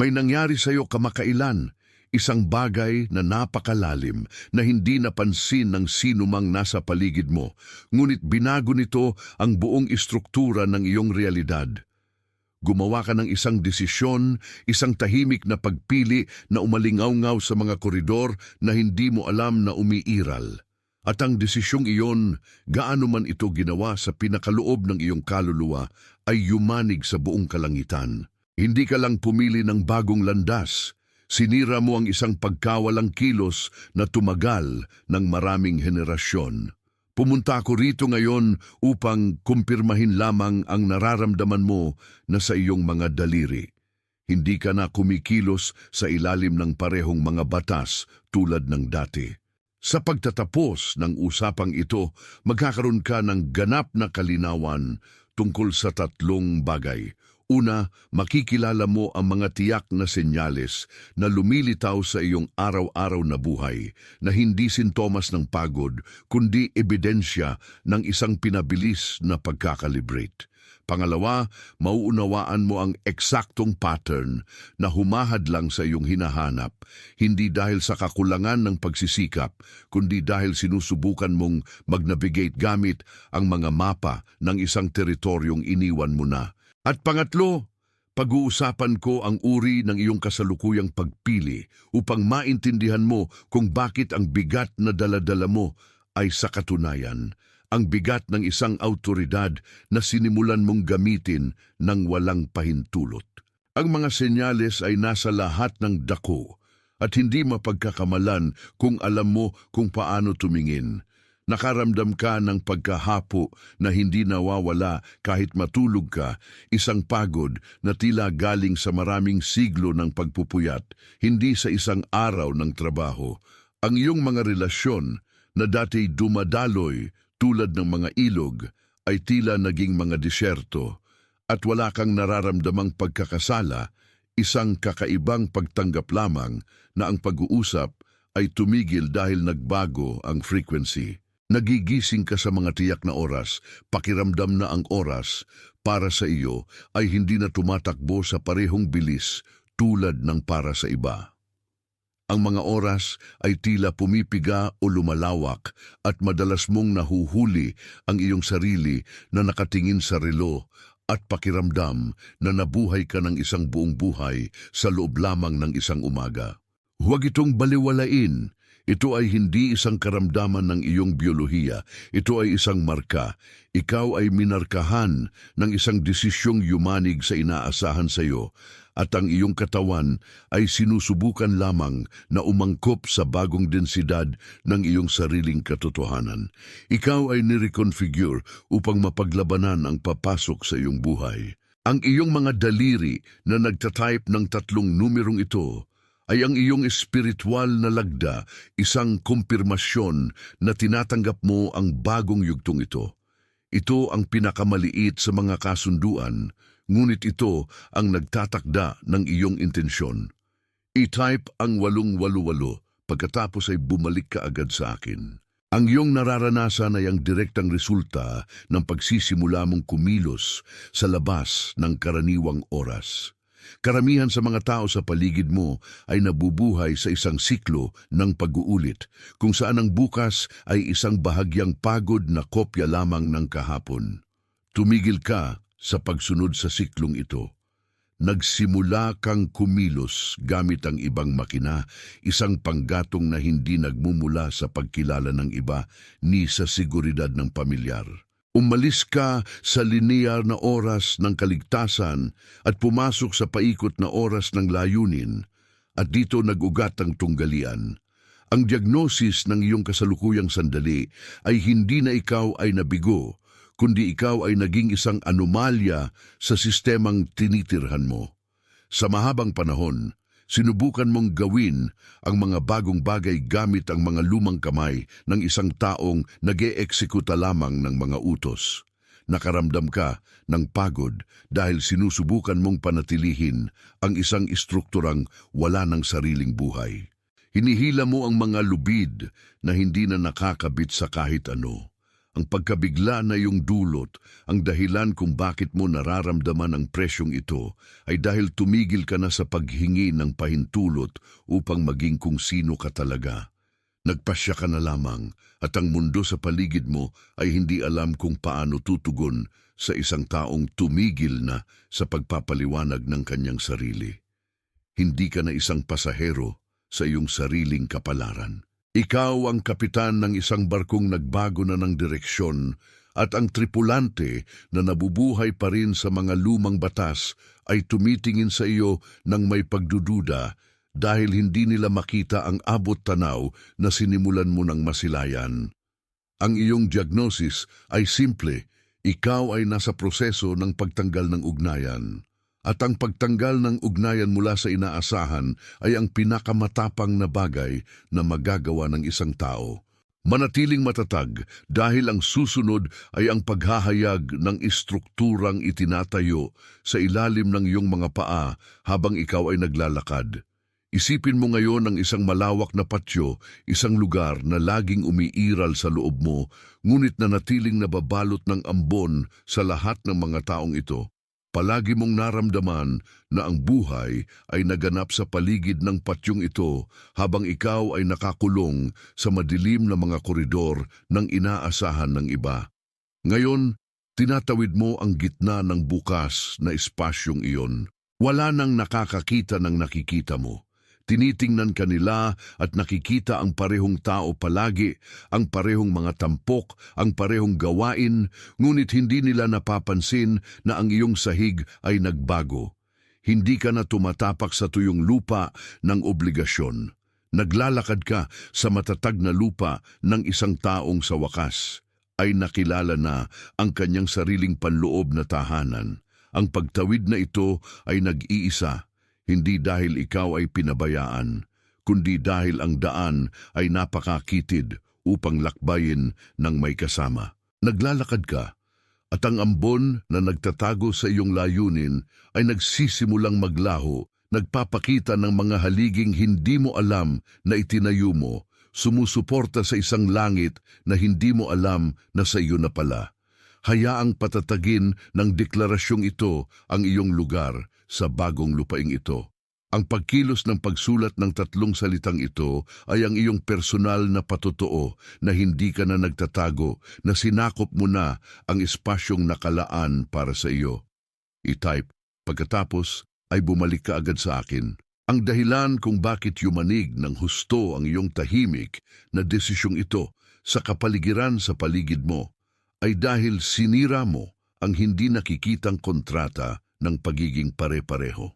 May nangyari sa iyo kamakailan, isang bagay na napakalalim na hindi napansin ng sinumang nasa paligid mo, ngunit binago nito ang buong istruktura ng iyong realidad. Gumawa ka ng isang desisyon, isang tahimik na pagpili na umalingaw-ngaw sa mga koridor na hindi mo alam na umiiral. At ang desisyong iyon, gaano man ito ginawa sa pinakaloob ng iyong kaluluwa, ay yumanig sa buong kalangitan. Hindi ka lang pumili ng bagong landas, sinira mo ang isang pagkawalang kilos na tumagal ng maraming henerasyon. Pumunta ako rito ngayon upang kumpirmahin lamang ang nararamdaman mo na sa iyong mga daliri. Hindi ka na kumikilos sa ilalim ng parehong mga batas tulad ng dati. Sa pagtatapos ng usapang ito, magkakaroon ka ng ganap na kalinawan tungkol sa tatlong bagay. Una, makikilala mo ang mga tiyak na senyales na lumilitaw sa iyong araw-araw na buhay na hindi sintomas ng pagod kundi ebidensya ng isang pinabilis na pagkakalibrate. Pangalawa, mauunawaan mo ang eksaktong pattern na humahad lang sa iyong hinahanap, hindi dahil sa kakulangan ng pagsisikap, kundi dahil sinusubukan mong mag-navigate gamit ang mga mapa ng isang teritoryong iniwan mo na. At pangatlo, pag-uusapan ko ang uri ng iyong kasalukuyang pagpili upang maintindihan mo kung bakit ang bigat na daladala mo ay sa katunayan ang bigat ng isang awtoridad na sinimulan mong gamitin ng walang pahintulot. Ang mga senyales ay nasa lahat ng dako at hindi mapagkakamalan kung alam mo kung paano tumingin. Nakaramdam ka ng pagkahapo na hindi nawawala kahit matulog ka, isang pagod na tila galing sa maraming siglo ng pagpupuyat, hindi sa isang araw ng trabaho. Ang iyong mga relasyon na dati dumadaloy tulad ng mga ilog ay tila naging mga disyerto at wala kang nararamdamang pagkakasala, isang kakaibang pagtanggap lamang na ang pag-uusap ay tumigil dahil nagbago ang frequency. Nagigising ka sa mga tiyak na oras, pakiramdam na ang oras para sa iyo ay hindi na tumatakbo sa parehong bilis tulad ng para sa iba. Ang mga oras ay tila pumipiga o lumalawak at madalas mong nahuhuli ang iyong sarili na nakatingin sa relo at pakiramdam na nabuhay ka ng isang buong buhay sa loob lamang ng isang umaga. Huwag itong baliwalain. Ito ay hindi isang karamdaman ng iyong biyolohiya. Ito ay isang marka. Ikaw ay minarkahan ng isang desisyong yumanig sa inaasahan sa iyo at ang iyong katawan ay sinusubukan lamang na umangkop sa bagong densidad ng iyong sariling katotohanan. Ikaw ay nireconfigure upang mapaglabanan ang papasok sa iyong buhay. Ang iyong mga daliri na nagtatype ng tatlong numerong ito ay ang iyong espiritual na lagda, isang kumpirmasyon na tinatanggap mo ang bagong yugtong ito. Ito ang pinakamaliit sa mga kasunduan, ngunit ito ang nagtatakda ng iyong intensyon. I-type ang 888 pagkatapos ay bumalik ka agad sa akin. Ang iyong nararanasan ay ang direktang resulta ng pagsisimula mong kumilos sa labas ng karaniwang oras. Karamihan sa mga tao sa paligid mo ay nabubuhay sa isang siklo ng pag-uulit, kung saan ang bukas ay isang bahagyang pagod na kopya lamang ng kahapon. Tumigil ka sa pagsunod sa siklong ito. Nagsimula kang kumilos gamit ang ibang makina, isang panggatong na hindi nagmumula sa pagkilala ng iba ni sa seguridad ng pamilyar. Umalis ka sa linear na oras ng kaligtasan at pumasok sa paikot na oras ng layunin, at dito nag-ugat ang tunggalian. Ang diagnosis ng iyong kasalukuyang sandali ay hindi na ikaw ay nabigo, kundi ikaw ay naging isang anomalya sa sistemang tinitirhan mo. Sa mahabang panahon, sinubukan mong gawin ang mga bagong bagay gamit ang mga lumang kamay ng isang taong nag-e-eksekuta lamang ng mga utos. Nakaramdam ka ng pagod dahil sinusubukan mong panatilihin ang isang istrukturang wala ng sariling buhay. Hinihila mo ang mga lubid na hindi na nakakabit sa kahit ano. Ang pagkabigla na iyong dulot, ang dahilan kung bakit mo nararamdaman ang presyong ito ay dahil tumigil ka na sa paghingi ng pahintulot upang maging kung sino ka talaga. Nagpasya ka na lamang at ang mundo sa paligid mo ay hindi alam kung paano tutugon sa isang taong tumigil na sa pagpapaliwanag ng kanyang sarili. Hindi ka na isang pasahero sa iyong sariling kapalaran. Ikaw ang kapitan ng isang barkong nagbago na ng direksyon at ang tripulante na nabubuhay pa rin sa mga lumang batas ay tumitingin sa iyo ng may pagdududa dahil hindi nila makita ang abot tanaw na sinimulan mo ng masilayan. Ang iyong diagnosis ay simple, ikaw ay nasa proseso ng pagtanggal ng ugnayan. At ang pagtanggal ng ugnayan mula sa inaasahan ay ang pinakamatapang na bagay na magagawa ng isang tao. Manatiling matatag dahil ang susunod ay ang paghahayag ng istrukturang itinatayo sa ilalim ng iyong mga paa habang ikaw ay naglalakad. Isipin mo ngayon ang isang malawak na patio, isang lugar na laging umiiral sa loob mo, ngunit nanatiling nababalot ng ambon sa lahat ng mga taong ito. Palagi mong naramdaman na ang buhay ay naganap sa paligid ng patyong ito habang ikaw ay nakakulong sa madilim na mga koridor ng inaasahan ng iba. Ngayon, tinatawid mo ang gitna ng bukas na espasyong iyon. Wala nang nakakakita ng nakikita mo. Tinitingnan ka nila at nakikita ang parehong tao palagi, ang parehong mga tampok, ang parehong gawain, ngunit hindi nila napapansin na ang iyong sahig ay nagbago. Hindi ka na tumatapak sa tuyong lupa ng obligasyon. Naglalakad ka sa matatag na lupa ng isang taong sa wakas ay nakilala na ang kanyang sariling panloob na tahanan. Ang pagtawid na ito ay nag-iisa. Hindi dahil ikaw ay pinabayaan, kundi dahil ang daan ay napakakitid upang lakbayin ng may kasama. Naglalakad ka, at ang ambon na nagtatago sa iyong layunin ay nagsisimulang maglaho, nagpapakita ng mga haliging hindi mo alam na itinayo mo, sumusuporta sa isang langit na hindi mo alam na sa iyo na pala. Hayaang patatagin ng deklarasyong ito ang iyong lugar sa bagong lupaing ito. Ang pagkilos ng pagsulat ng tatlong salitang ito ay ang iyong personal na patotoo na hindi ka na nagtatago, na sinakop mo na ang espasyong nakalaan para sa iyo. I-type, pagkatapos ay bumalik ka agad sa akin. Ang dahilan kung bakit yumanig ng husto ang iyong tahimik na desisyong ito sa kapaligiran sa paligid mo ay dahil sinira mo ang hindi nakikitang kontrata ng pagiging pare-pareho.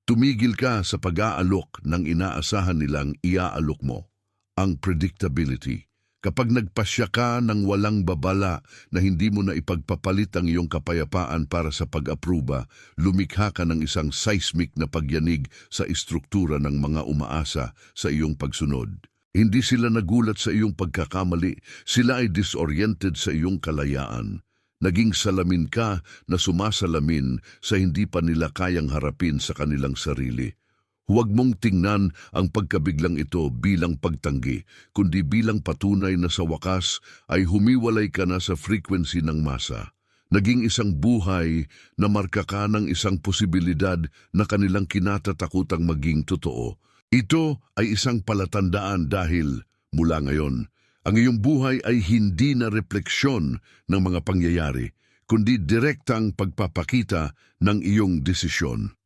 Tumigil ka sa pag-aalok ng inaasahan nilang iaalok mo, ang predictability. Kapag nagpasya ka ng walang babala na hindi mo na ipagpapalit ang iyong kapayapaan para sa pag-apruba, lumikha ka ng isang seismic na pagyanig sa istruktura ng mga umaasa sa iyong pagsunod. Hindi sila nagulat sa iyong pagkakamali, sila ay disoriented sa iyong kalayaan. Naging salamin ka na sumasalamin sa hindi pa nila kayang harapin sa kanilang sarili. Huwag mong tingnan ang pagkabiglang ito bilang pagtanggi, kundi bilang patunay na sa wakas ay humiwalay ka na sa frequency ng masa. Naging isang buhay na marka ka ng isang posibilidad na kanilang kinatatakutang maging totoo. Ito ay isang palatandaan dahil, mula ngayon, ang iyong buhay ay hindi na refleksyon ng mga pangyayari, kundi direktang pagpapakita ng iyong desisyon.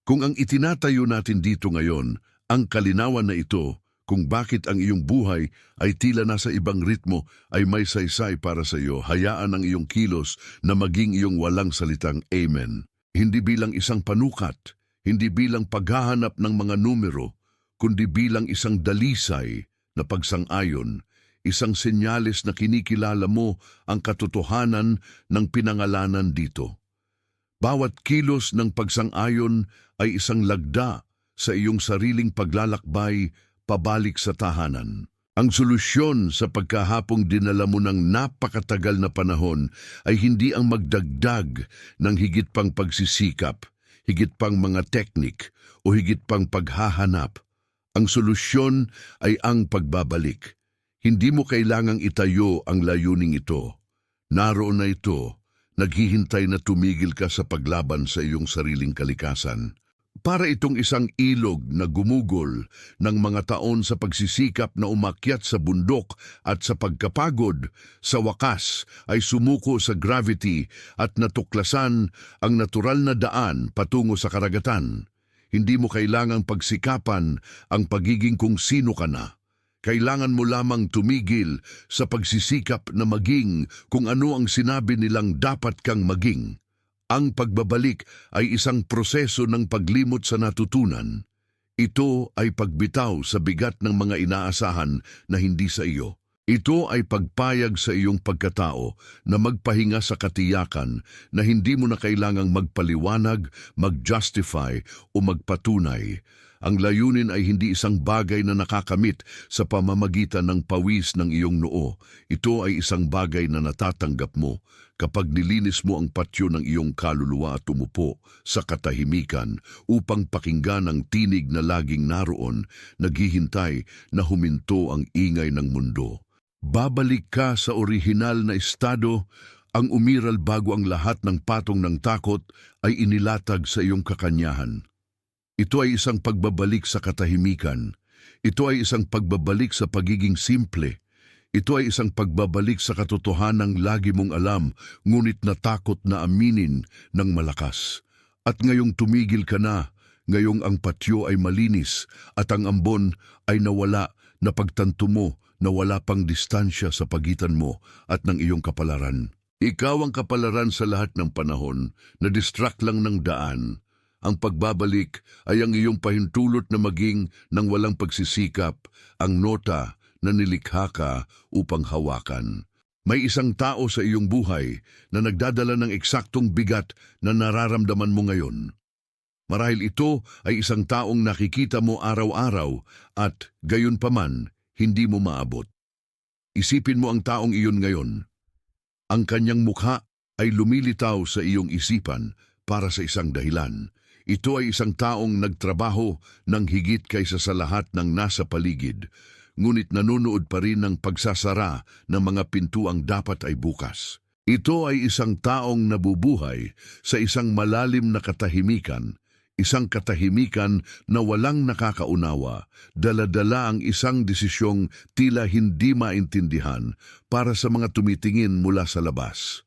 Kung ang itinatayo natin dito ngayon, ang kalinawan na ito, kung bakit ang iyong buhay ay tila nasa ibang ritmo ay may saysay para sa iyo, hayaan ang iyong kilos na maging iyong walang salitang amen. Hindi bilang isang panukat, hindi bilang paghahanap ng mga numero, kundi bilang isang dalisay na pagsang-ayon, isang senyales na kinikilala mo ang katotohanan ng pinangalanan dito. Bawat kilos ng pagsang-ayon ay isang lagda sa iyong sariling paglalakbay pabalik sa tahanan. Ang solusyon sa pagkahapong dinala mo ng napakatagal na panahon ay hindi ang magdagdag ng higit pang pagsisikap, higit pang mga teknik o higit pang paghahanap. Ang solusyon ay ang pagbabalik. Hindi mo kailangang itayo ang layuning ito. Naroon na ito, naghihintay na tumigil ka sa paglaban sa iyong sariling kalikasan. Para itong isang ilog na gumugol ng mga taon sa pagsisikap na umakyat sa bundok at sa pagkapagod, sa wakas ay sumuko sa gravity at natuklasan ang natural na daan patungo sa karagatan. Hindi mo kailangang pagsikapan ang pagiging kung sino ka na. Kailangan mo lamang tumigil sa pagsisikap na maging kung ano ang sinabi nilang dapat kang maging. Ang pagbabalik ay isang proseso ng paglimot sa natutunan. Ito ay pagbitaw sa bigat ng mga inaasahan na hindi sa iyo. Ito ay pagpayag sa iyong pagkatao na magpahinga sa katiyakan na hindi mo na kailangang magpaliwanag, mag-justify o magpatunay. Ang layunin ay hindi isang bagay na nakakamit sa pamamagitan ng pawis ng iyong noo. Ito ay isang bagay na natatanggap mo kapag nilinis mo ang patyo ng iyong kaluluwa at tumupo sa katahimikan upang pakinggan ang tinig na laging naroon, naghihintay na huminto ang ingay ng mundo. Babalik ka sa orihinal na estado, ang umiral bago ang lahat ng patong ng takot ay inilatag sa iyong kakanyahan. Ito ay isang pagbabalik sa katahimikan. Ito ay isang pagbabalik sa pagiging simple. Ito ay isang pagbabalik sa katotohanang lagi mong alam, ngunit natakot na aminin ng malakas. At ngayong tumigil ka na, ngayong ang patyo ay malinis at ang ambon ay nawala, na pagtanto mo na wala pang distansya sa pagitan mo at ng iyong kapalaran. Ikaw ang kapalaran sa lahat ng panahon, na distract lang ng daan. Ang pagbabalik ay ang iyong pahintulot na maging ng walang pagsisikap, ang nota na nilikha ka upang hawakan. May isang tao sa iyong buhay na nagdadala ng eksaktong bigat na nararamdaman mo ngayon. Marahil ito ay isang taong nakikita mo araw-araw at gayunpaman hindi mo maabot. Isipin mo ang taong iyon ngayon. Ang kanyang mukha ay lumilitaw sa iyong isipan para sa isang dahilan. Ito ay isang taong nagtrabaho ng higit kaysa sa lahat ng nasa paligid, ngunit nanonood pa rin ng pagsasara ng mga pintuang dapat ay bukas. Ito ay isang taong nabubuhay sa isang malalim na katahimikan, isang katahimikan na walang nakakaunawa, dala-dala ang isang desisyong tila hindi maintindihan para sa mga tumitingin mula sa labas.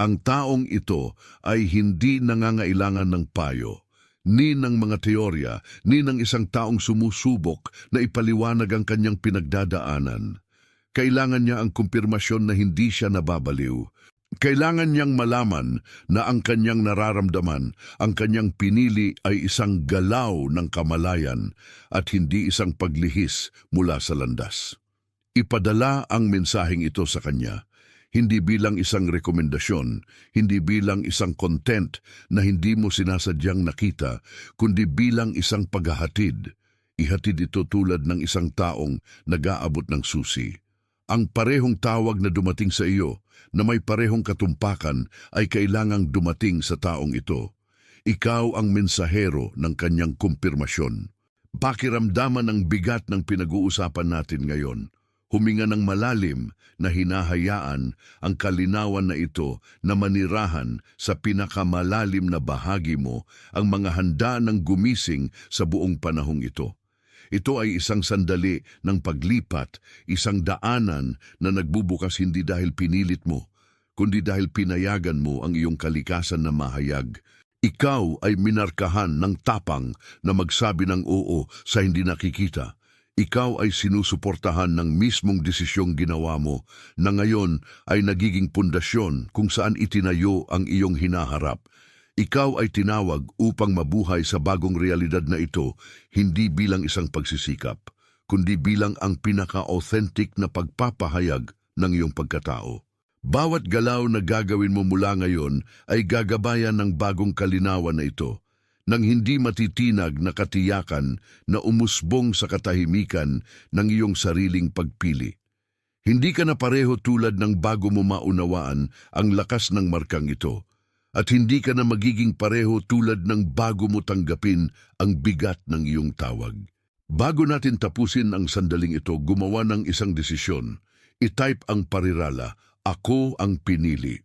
Ang taong ito ay hindi nangangailangan ng payo, ni ng mga teorya, ni ng isang taong sumusubok na ipaliwanag ang kanyang pinagdadaanan. Kailangan niya ang kumpirmasyon na hindi siya nababaliw. Kailangan niyang malaman na ang kanyang nararamdaman, ang kanyang pinili ay isang galaw ng kamalayan at hindi isang paglihis mula sa landas. Ipadala ang mensaheng ito sa kanya. Hindi bilang isang rekomendasyon, hindi bilang isang content na hindi mo sinasadyang nakita, kundi bilang isang paghahatid. Ihatid ito tulad ng isang taong nag-aabot ng susi. Ang parehong tawag na dumating sa iyo, na may parehong katumpakan, ay kailangang dumating sa taong ito. Ikaw ang mensahero ng kanyang kumpirmasyon. Pakiramdaman ang bigat ng pinag-uusapan natin ngayon. Huminga ng malalim na hinahayaan ang kalinawan na ito na manirahan sa pinakamalalim na bahagi mo, ang mga handa ng gumising sa buong panahong ito. Ito ay isang sandali ng paglipat, isang daanan na nagbubukas hindi dahil pinilit mo, kundi dahil pinayagan mo ang iyong kalikasan na mahayag. Ikaw ay minarkahan ng tapang na magsabi ng oo sa hindi nakikita. Ikaw ay sinusuportahan ng mismong desisyong ginawa mo na ngayon ay nagiging pundasyon kung saan itinayo ang iyong hinaharap. Ikaw ay tinawag upang mabuhay sa bagong realidad na ito, hindi bilang isang pagsisikap, kundi bilang ang pinaka-authentic na pagpapahayag ng iyong pagkatao. Bawat galaw na gagawin mo mula ngayon ay gagabayan ng bagong kalinawan na ito, ng hindi matitinag na katiyakan na umusbong sa katahimikan ng iyong sariling pagpili. Hindi ka na pareho tulad ng bago mo maunawaan ang lakas ng markang ito, at hindi ka na magiging pareho tulad ng bago mo tanggapin ang bigat ng iyong tawag. Bago natin tapusin ang sandaling ito, gumawa ng isang desisyon. I-type ang parirala, ako ang pinili.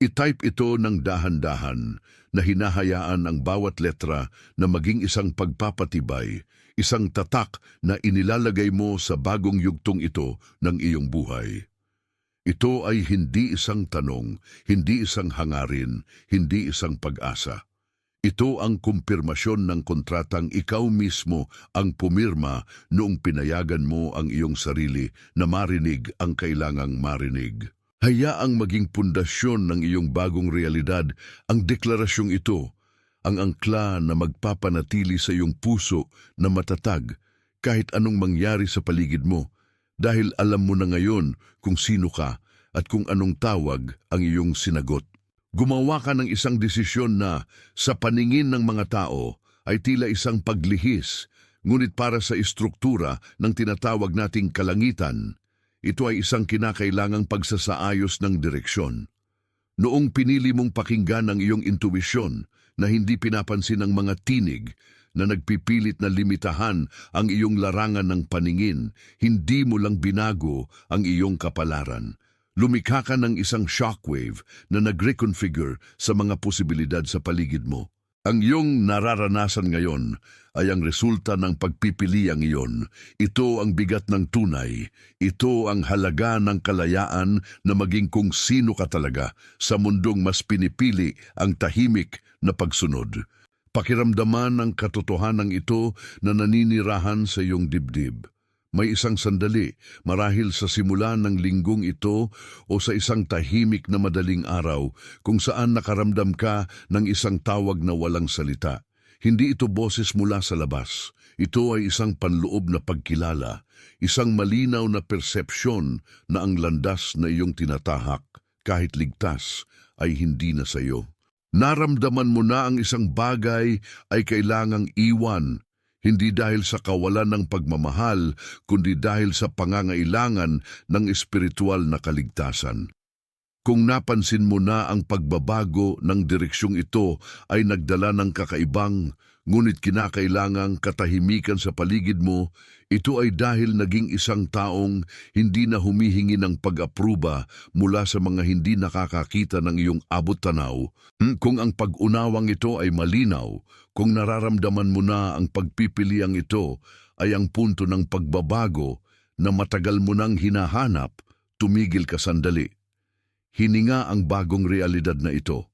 I-type ito ng dahan-dahan na hinahayaan ang bawat letra na maging isang pagpapatibay, isang tatak na inilalagay mo sa bagong yugtong ito ng iyong buhay. Ito ay hindi isang tanong, hindi isang hangarin, hindi isang pag-asa. Ito ang kumpirmasyon ng kontratang ikaw mismo ang pumirma noong pinayagan mo ang iyong sarili na marinig ang kailangang marinig. Hayaang maging pundasyon ng iyong bagong realidad ang deklarasyong ito, ang angkla na magpapanatili sa iyong puso na matatag kahit anong mangyari sa paligid mo, dahil alam mo na ngayon kung sino ka at kung anong tawag ang iyong sinagot. Gumawa ka ng isang desisyon na sa paningin ng mga tao ay tila isang paglihis, ngunit para sa istruktura ng tinatawag nating kalangitan, ito ay isang kinakailangang pagsasaayos ng direksyon. Noong pinili mong pakinggan ang iyong intuwisyon na hindi pinapansin ng mga tinig na nagpipilit na limitahan ang iyong larangan ng paningin, hindi mo lang binago ang iyong kapalaran. Lumikha ka ng isang shockwave na nag-reconfigure sa mga posibilidad sa paligid mo. Ang iyong nararanasan ngayon ay ang resulta ng pagpipiliang iyon. Ito ang bigat ng tunay. Ito ang halaga ng kalayaan na maging kung sino ka talaga sa mundong mas pinipili ang tahimik na pagsunod. Pakiramdaman ang katotohanan ito na naninirahan sa iyong dibdib. May isang sandali, marahil sa simula ng linggong ito o sa isang tahimik na madaling araw, kung saan nakaramdam ka ng isang tawag na walang salita. Hindi ito boses mula sa labas. Ito ay isang panloob na pagkilala, isang malinaw na persepsyon na ang landas na iyong tinatahak, kahit ligtas, ay hindi na sa iyo. Naramdaman mo na ang isang bagay ay kailangang iwan, hindi dahil sa kawalan ng pagmamahal, kundi dahil sa pangangailangan ng espiritual na kaligtasan. Kung napansin mo na ang pagbabago ng direksyong ito ay nagdala ng kakaibang, ngunit kinakailangang katahimikan sa paligid mo, ito ay dahil naging isang taong hindi na humihingi ng pag-apruba mula sa mga hindi nakakakita ng iyong abot-tanaw. Kung ang pag-unawang ito ay malinaw, kung nararamdaman mo na ang pagpipiliang ito ay ang punto ng pagbabago na matagal mo nang hinahanap, tumigil ka sandali. Hininga ang bagong realidad na ito.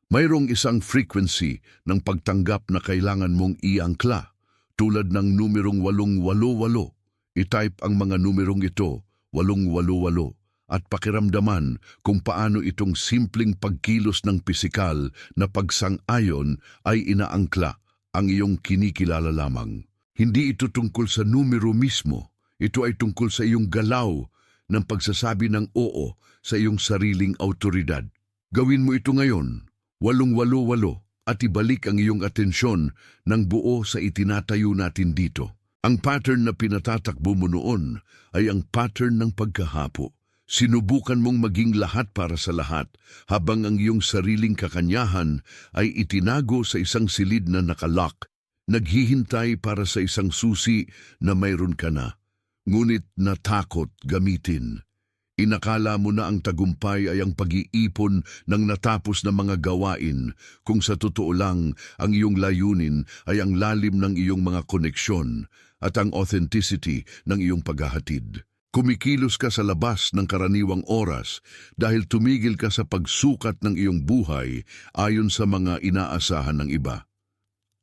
Mayroong isang frequency ng pagtanggap na kailangan mong iangkla, tulad ng numerong 888. I-type ang mga numerong ito, 888, at pakiramdaman kung paano itong simpleng pagkilos ng pisikal na pagsang-ayon ay inaangkla ang iyong kinikilala lamang. Hindi ito tungkol sa numero mismo, ito ay tungkol sa iyong galaw ng pagsasabi ng oo sa iyong sariling autoridad. Gawin mo ito ngayon, 888, at ibalik ang iyong atensyon ng buo sa itinatayo natin dito. Ang pattern na pinatatakbo mo noon ay ang pattern ng pagkahapo. Sinubukan mong maging lahat para sa lahat habang ang iyong sariling kakanyahan ay itinago sa isang silid na nakalock, naghihintay para sa isang susi na mayroon ka na. Ngunit natakot gamitin. Inakala mo na ang tagumpay ay ang pag-iipon ng natapos na mga gawain, kung sa totoo lang ang iyong layunin ay ang lalim ng iyong mga koneksyon at ang authenticity ng iyong paghahatid. Kumikilos ka sa labas ng karaniwang oras dahil tumigil ka sa pagsukat ng iyong buhay ayon sa mga inaasahan ng iba.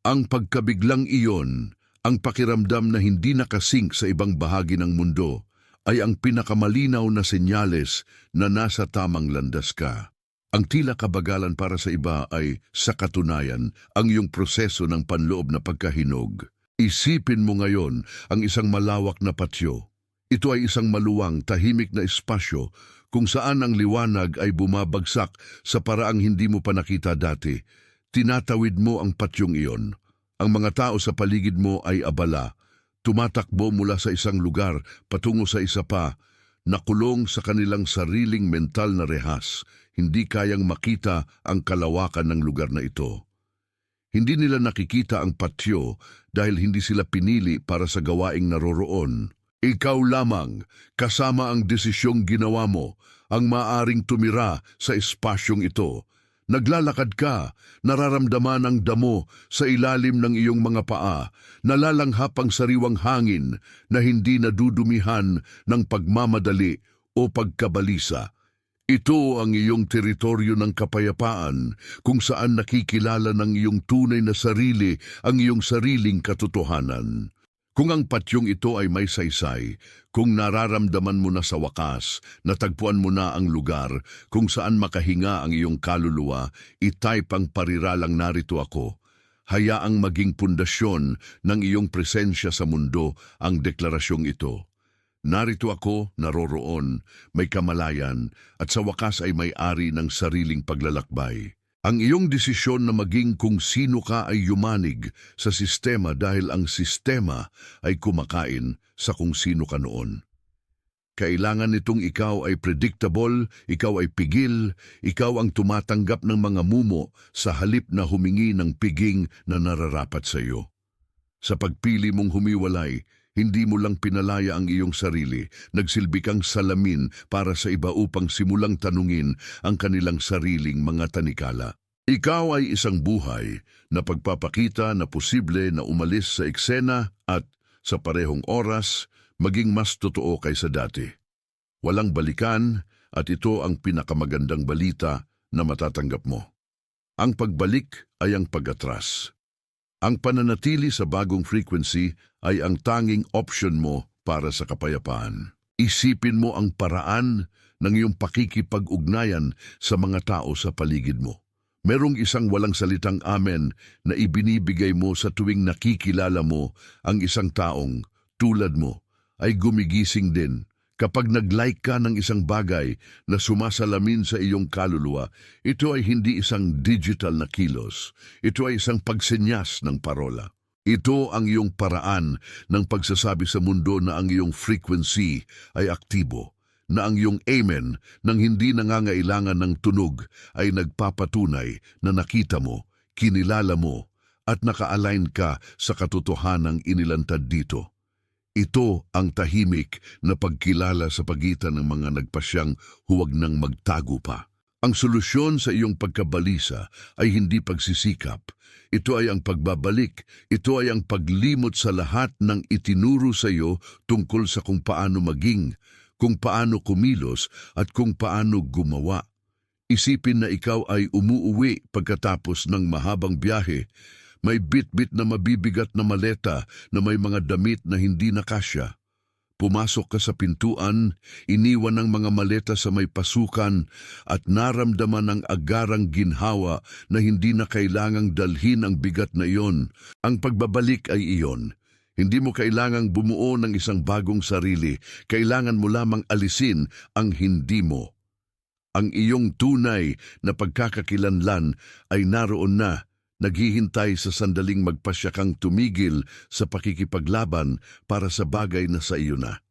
Ang pagkabiglang iyon, ang pakiramdam na hindi nakasync sa ibang bahagi ng mundo, ay ang pinakamalinaw na senyales na nasa tamang landas ka. Ang tila kabagalan para sa iba ay, sa katunayan, ang iyong proseso ng panloob na pagkahinog. Isipin mo ngayon ang isang malawak na patio. Ito ay isang maluwang, tahimik na espasyo kung saan ang liwanag ay bumabagsak sa paraang hindi mo pa nakita dati. Tinatawid mo ang patyong iyon. Ang mga tao sa paligid mo ay abala, tumatakbo mula sa isang lugar patungo sa isa pa, nakulong sa kanilang sariling mental na rehas, hindi kayang makita ang kalawakan ng lugar na ito. Hindi nila nakikita ang patio dahil hindi sila pinili para sa gawaing naroroon. Ikaw lamang, kasama ang desisyong ginawa mo, ang maaring tumira sa espasyong ito. Naglalakad ka, nararamdaman ang damo sa ilalim ng iyong mga paa, nalalanghap ang sariwang hangin na hindi nadudumihan ng pagmamadali o pagkabalisa. Ito ang iyong teritoryo ng kapayapaan kung saan nakikilala ng iyong tunay na sarili ang iyong sariling katotohanan. Kung ang patyong ito ay may saysay, kung nararamdaman mo na sa wakas, natagpuan mo na ang lugar kung saan makahinga ang iyong kaluluwa, itype ang pariralang narito ako. Hayaang maging pundasyon ng iyong presensya sa mundo ang deklarasyong ito. Narito ako, naroroon, may kamalayan, at sa wakas ay may-ari ng sariling paglalakbay. Ang iyong desisyon na maging kung sino ka ay yumanig sa sistema dahil ang sistema ay kumakain sa kung sino ka noon. Kailangan nitong ikaw ay predictable, ikaw ay pigil, ikaw ang tumatanggap ng mga mumo sa halip na humingi ng piging na nararapat sa iyo. Sa pagpili mong humiwalay, hindi mo lang pinalaya ang iyong sarili, nagsilbi kang salamin para sa iba upang simulang tanungin ang kanilang sariling mga tanikala. Ikaw ay isang buhay na pagpapakita na posible na umalis sa eksena at sa parehong oras maging mas totoo kaysa dati. Walang balikan at ito ang pinakamagandang balita na matatanggap mo. Ang pagbalik ay ang pag-atras. Ang pananatili sa bagong frequency ay ang tanging option mo para sa kapayapaan. Isipin mo ang paraan ng iyong pakikipag-ugnayan sa mga tao sa paligid mo. Merong isang walang salitang amen na ibinibigay mo sa tuwing nakikilala mo ang isang taong, tulad mo, ay gumigising din. Kapag nag-like ka ng isang bagay na sumasalamin sa iyong kaluluwa, ito ay hindi isang digital na kilos. Ito ay isang pagsenyas ng parola. Ito ang iyong paraan ng pagsasabi sa mundo na ang iyong frequency ay aktibo, na ang iyong amen nang hindi nangangailangan ng tunog ay nagpapatunay na nakita mo, kinilala mo, at naka-align ka sa katotohanang inilantad dito. Ito ang tahimik na pagkilala sa pagitan ng mga nagpasyang huwag nang magtago pa. Ang solusyon sa iyong pagkabalisa ay hindi pagsisikap. Ito ay ang pagbabalik. Ito ay ang paglimot sa lahat ng itinuro sa iyo tungkol sa kung paano maging, kung paano kumilos at kung paano gumawa. Isipin na ikaw ay umuuwi pagkatapos ng mahabang biyahe. May bit-bit na mabibigat na maleta na may mga damit na hindi nakasya. Pumasok ka sa pintuan, iniwan ang mga maleta sa may pasukan at naramdaman ang agarang ginhawa na hindi na kailangang dalhin ang bigat na iyon. Ang pagbabalik ay iyon. Hindi mo kailangang bumuo ng isang bagong sarili, kailangan mo lamang alisin ang hindi mo. Ang iyong tunay na pagkakakilanlan ay naroon na, naghihintay sa sandaling magpasya kang tumigil sa pakikipaglaban para sa bagay na sa iyo na.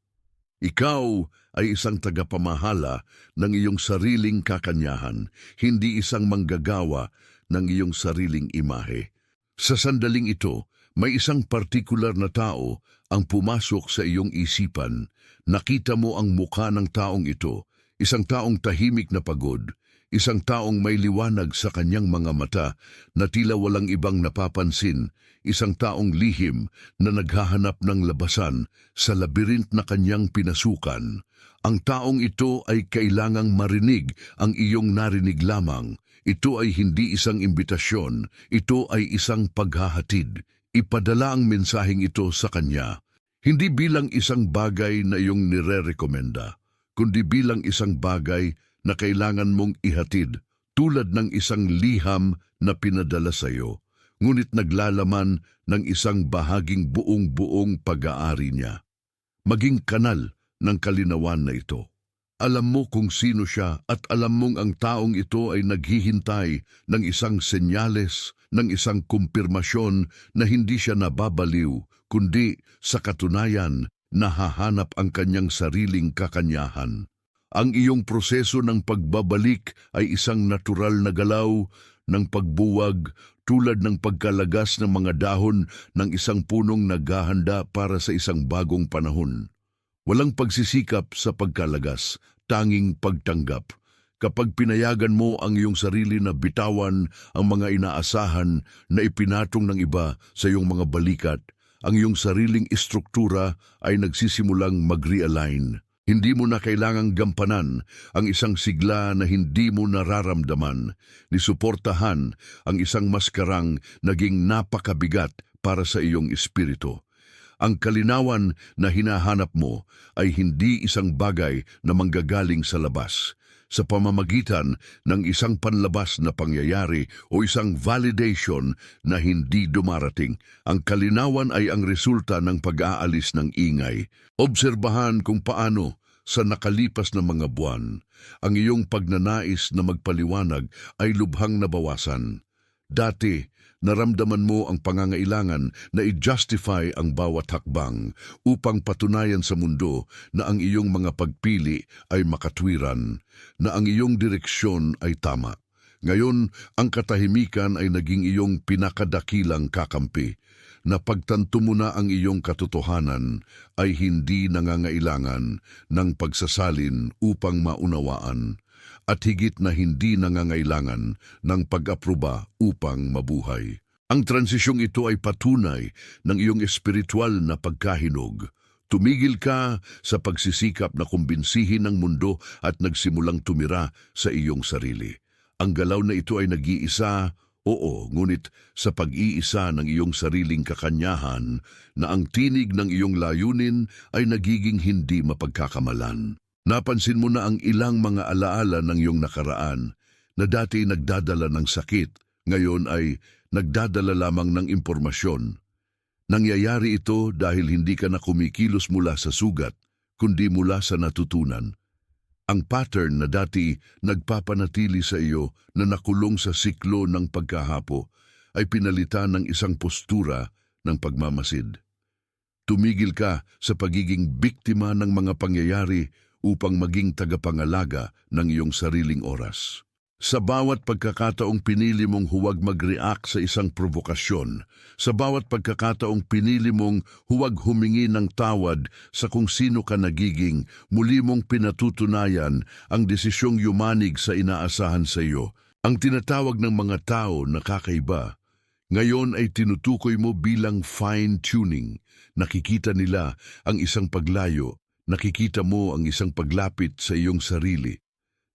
Ikaw ay isang tagapamahala ng iyong sariling kakanyahan, hindi isang manggagawa ng iyong sariling imahe. Sa sandaling ito, may isang partikular na tao ang pumasok sa iyong isipan. Nakita mo ang mukha ng taong ito, isang taong tahimik na pagod, isang taong may liwanag sa kanyang mga mata na tila walang ibang napapansin, isang taong lihim na naghahanap ng labasan sa labirint na kanyang pinasukan. Ang taong ito ay kailangang marinig ang iyong narinig lamang. Ito ay hindi isang imbitasyon, ito ay isang paghahatid. Ipadala ang mensaheng ito sa kanya, hindi bilang isang bagay na iyong nire-rekomenda, kundi bilang isang bagay na kailangan mong ihatid tulad ng isang liham na pinadala sa iyo, ngunit naglalaman ng isang bahaging buong-buong pag-aari niya. Maging kanal ng kalinawan na ito. Alam mo kung sino siya at alam mong ang taong ito ay naghihintay ng isang senyales, ng isang kumpirmasyon na hindi siya nababaliw, kundi sa katunayan nahahanap ang kanyang sariling kakanyahan. Ang iyong proseso ng pagbabalik ay isang natural na galaw ng pagbuwag tulad ng pagkalagas ng mga dahon ng isang punong naghahanda para sa isang bagong panahon. Walang pagsisikap sa pagkalagas, tanging pagtanggap. Kapag pinayagan mo ang iyong sarili na bitawan ang mga inaasahan na ipinatong ng iba sa iyong mga balikat, ang iyong sariling istruktura ay nagsisimulang mag-realign. Hindi mo na kailangang gampanan ang isang sigla na hindi mo nararamdaman, ni suportahan ang isang maskarang naging napakabigat para sa iyong espiritu. Ang kalinawan na hinahanap mo ay hindi isang bagay na manggagaling sa labas, sa pamamagitan ng isang panlabas na pangyayari o isang validation na hindi dumarating. Ang kalinawan ay ang resulta ng pag-aalis ng ingay. Obserbahan kung paano sa nakalipas na mga buwan, ang iyong pagnanais na magpaliwanag ay lubhang nabawasan. Dati, naramdaman mo ang pangangailangan na i-justify ang bawat hakbang upang patunayan sa mundo na ang iyong mga pagpili ay makatwiran, na ang iyong direksyon ay tama. Ngayon, ang katahimikan ay naging iyong pinakadakilang kakampi, na pagtanto mo na ang iyong katotohanan ay hindi nangangailangan ng pagsasalin upang maunawaan, at higit na hindi nangangailangan ng pag-aproba upang mabuhay. Ang transisyong ito ay patunay ng iyong espiritual na pagkahinog. Tumigil ka sa pagsisikap na kumbinsihin ng mundo at nagsimulang tumira sa iyong sarili. Ang galaw na ito ay nag-iisa, oo, ngunit sa pag-iisa ng iyong sariling kakanyahan na ang tinig ng iyong layunin ay nagiging hindi mapagkakamalan. Napansin mo na ang ilang mga alaala ng iyong nakaraan na dati nagdadala ng sakit, ngayon ay nagdadala lamang ng impormasyon. Nangyayari ito dahil hindi ka na kumikilos mula sa sugat, kundi mula sa natutunan. Ang pattern na dati nagpapanatili sa iyo na nakulong sa siklo ng pagkahapo ay pinalitan ng isang postura ng pagmamasid. Tumigil ka sa pagiging biktima ng mga pangyayari upang maging tagapangalaga ng iyong sariling oras. Sa bawat pagkakataong pinili mong huwag mag-react sa isang provokasyon, sa bawat pagkakataong pinili mong huwag humingi ng tawad sa kung sino ka nagiging, muli mong pinatutunayan ang desisyong yumanig sa inaasahan sa iyo. Ang tinatawag ng mga tao na kakaiba, ngayon ay tinutukoy mo bilang fine-tuning. Nakikita nila ang isang paglayo, nakikita mo ang isang paglapit sa iyong sarili.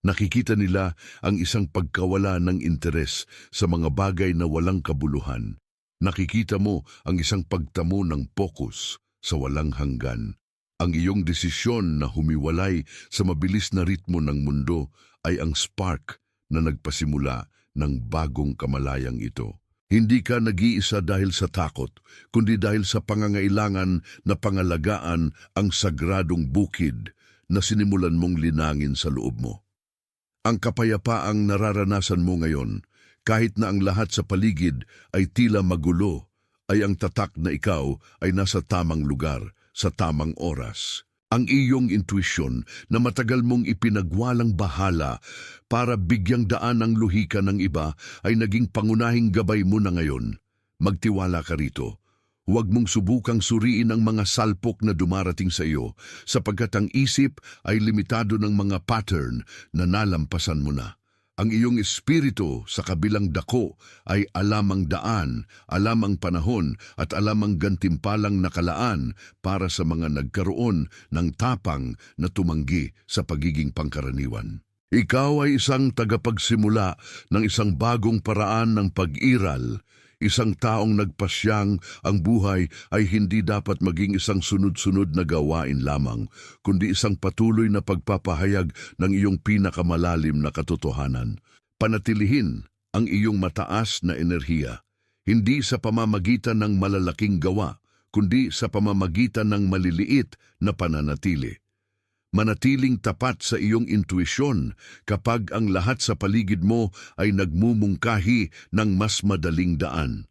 Nakikita nila ang isang pagkawala ng interes sa mga bagay na walang kabuluhan. Nakikita mo ang isang pagtamo ng pokus sa walang hanggan. Ang iyong desisyon na humiwalay sa mabilis na ritmo ng mundo ay ang spark na nagpasimula ng bagong kamalayang ito. Hindi ka nag-iisa dahil sa takot, kundi dahil sa pangangailangan na pangalagaan ang sagradong bukid na sinimulan mong linangin sa loob mo. Ang kapayapaang nararanasan mo ngayon, kahit na ang lahat sa paligid ay tila magulo, ay ang tatak na ikaw ay nasa tamang lugar, sa tamang oras. Ang iyong intuisyon na matagal mong ipinagwalang bahala para bigyang daan ang luhika ng iba ay naging pangunahing gabay mo na ngayon. Magtiwala ka rito. Huwag mong subukang suriin ang mga salpok na dumarating sa iyo, sapagkat ang isip ay limitado ng mga pattern na nalampasan mo na. Ang iyong espiritu sa kabilang dako ay alam ang daan, alam ang panahon at alam ang gantimpalang nakalaan para sa mga nagkaroon ng tapang na tumanggi sa pagiging pangkaraniwan. Ikaw ay isang tagapagsimula ng isang bagong paraan ng pag-iral, isang taong nagpasyang ang buhay ay hindi dapat maging isang sunod-sunod na gawain lamang, kundi isang patuloy na pagpapahayag ng iyong pinakamalalim na katotohanan. Panatilihin ang iyong mataas na enerhiya, hindi sa pamamagitan ng malalaking gawa, kundi sa pamamagitan ng maliliit na pananatili. Manatiling tapat sa iyong intuisyon kapag ang lahat sa paligid mo ay nagmumungkahi ng mas madaling daan.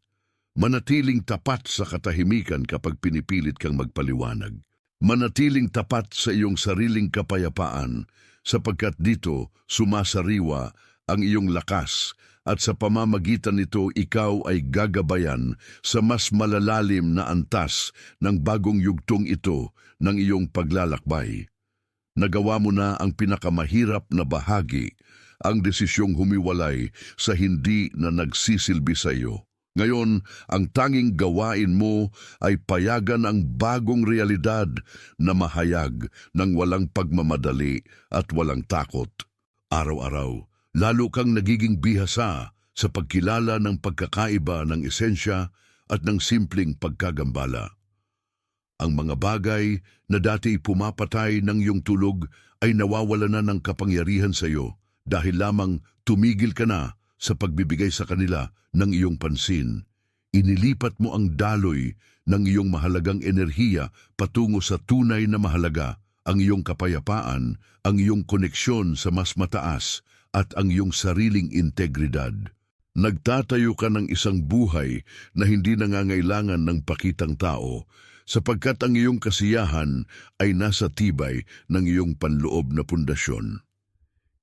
Manatiling tapat sa katahimikan kapag pinipilit kang magpaliwanag. Manatiling tapat sa iyong sariling kapayapaan sapagkat dito sumasariwa ang iyong lakas at sa pamamagitan nito ikaw ay gagabayan sa mas malalalim na antas ng bagong yugtong ito ng iyong paglalakbay. Nagawa mo na ang pinakamahirap na bahagi, ang desisyong humiwalay sa hindi na nagsisilbi sa iyo. Ngayon, ang tanging gawain mo ay payagan ang bagong realidad na mahayag ng walang pagmamadali at walang takot. Araw-araw, lalo kang nagiging bihasa sa pagkilala ng pagkakaiba ng esensya at ng simpleng pagkagambala. Ang mga bagay na dati pumapatay ng iyong tulog ay nawawala na ng kapangyarihan sa iyo dahil lamang tumigil ka na sa pagbibigay sa kanila ng iyong pansin. Inilipat mo ang daloy ng iyong mahalagang enerhiya patungo sa tunay na mahalaga, ang iyong kapayapaan, ang iyong koneksyon sa mas mataas at ang iyong sariling integridad. Nagtatayo ka ng isang buhay na hindi nangangailangan ng pakitang tao, sapagkat ang iyong kasiyahan ay nasa tibay ng iyong panloob na pundasyon.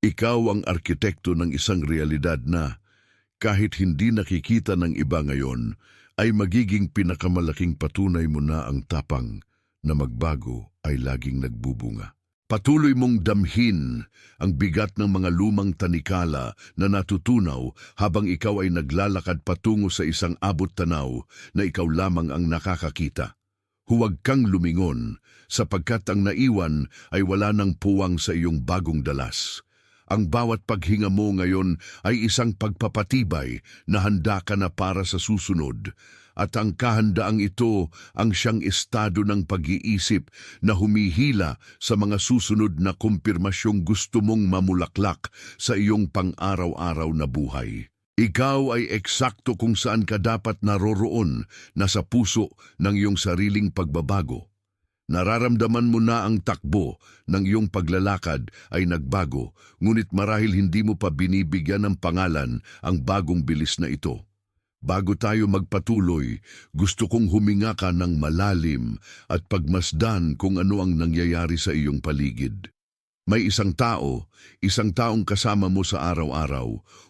Ikaw ang arkitekto ng isang realidad na, kahit hindi nakikita ng iba ngayon, ay magiging pinakamalaking patunay mo na ang tapang na magbago ay laging nagbubunga. Patuloy mong damhin ang bigat ng mga lumang tanikala na natutunaw habang ikaw ay naglalakad patungo sa isang abot-tanaw na ikaw lamang ang nakakakita. Huwag kang lumingon sapagkat ang naiwan ay wala ng puwang sa iyong bagong dalas. Ang bawat paghinga mo ngayon ay isang pagpapatibay na handa ka na para sa susunod. At ang kahandaang ito ang siyang estado ng pag-iisip na humihila sa mga susunod na kumpirmasyong gusto mong mamulaklak sa iyong pang-araw-araw na buhay. Ikaw ay eksakto kung saan ka dapat naroroon na sa puso ng iyong sariling pagbabago. Nararamdaman mo na ang takbo ng iyong paglalakad ay nagbago, ngunit marahil hindi mo pa binibigyan ng pangalan ang bagong bilis na ito. Bago tayo magpatuloy, gusto kong huminga ka ng malalim at pagmasdan kung ano ang nangyayari sa iyong paligid. May isang taong kasama mo sa araw-araw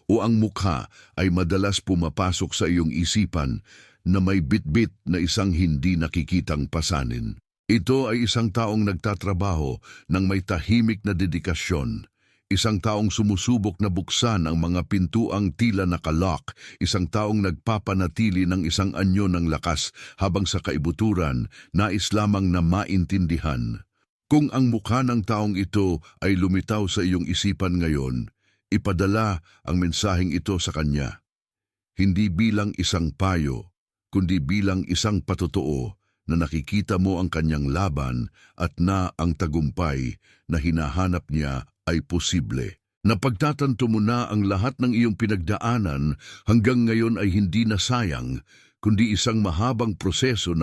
o ang mukha ay madalas pumapasok sa iyong isipan na may bitbit na isang hindi nakikitang pasanin. Ito ay isang taong nagtatrabaho ng may tahimik na dedikasyon, isang taong sumusubok na buksan ang mga pintuang tila nakalock, isang taong nagpapanatili ng isang anyo ng lakas habang sa kaibuturan nais lamang na maintindihan. Kung ang mukha ng taong ito ay lumitaw sa iyong isipan ngayon, ipadala ang mensaheng ito sa kanya. Hindi bilang isang payo, kundi bilang isang patotoo na nakikita mo ang kanyang laban at na ang tagumpay na hinahanap niya ay posible. Napagtatanto mo na ang lahat ng iyong pinagdaanan hanggang ngayon ay hindi na sayang, kundi isang mahabang proseso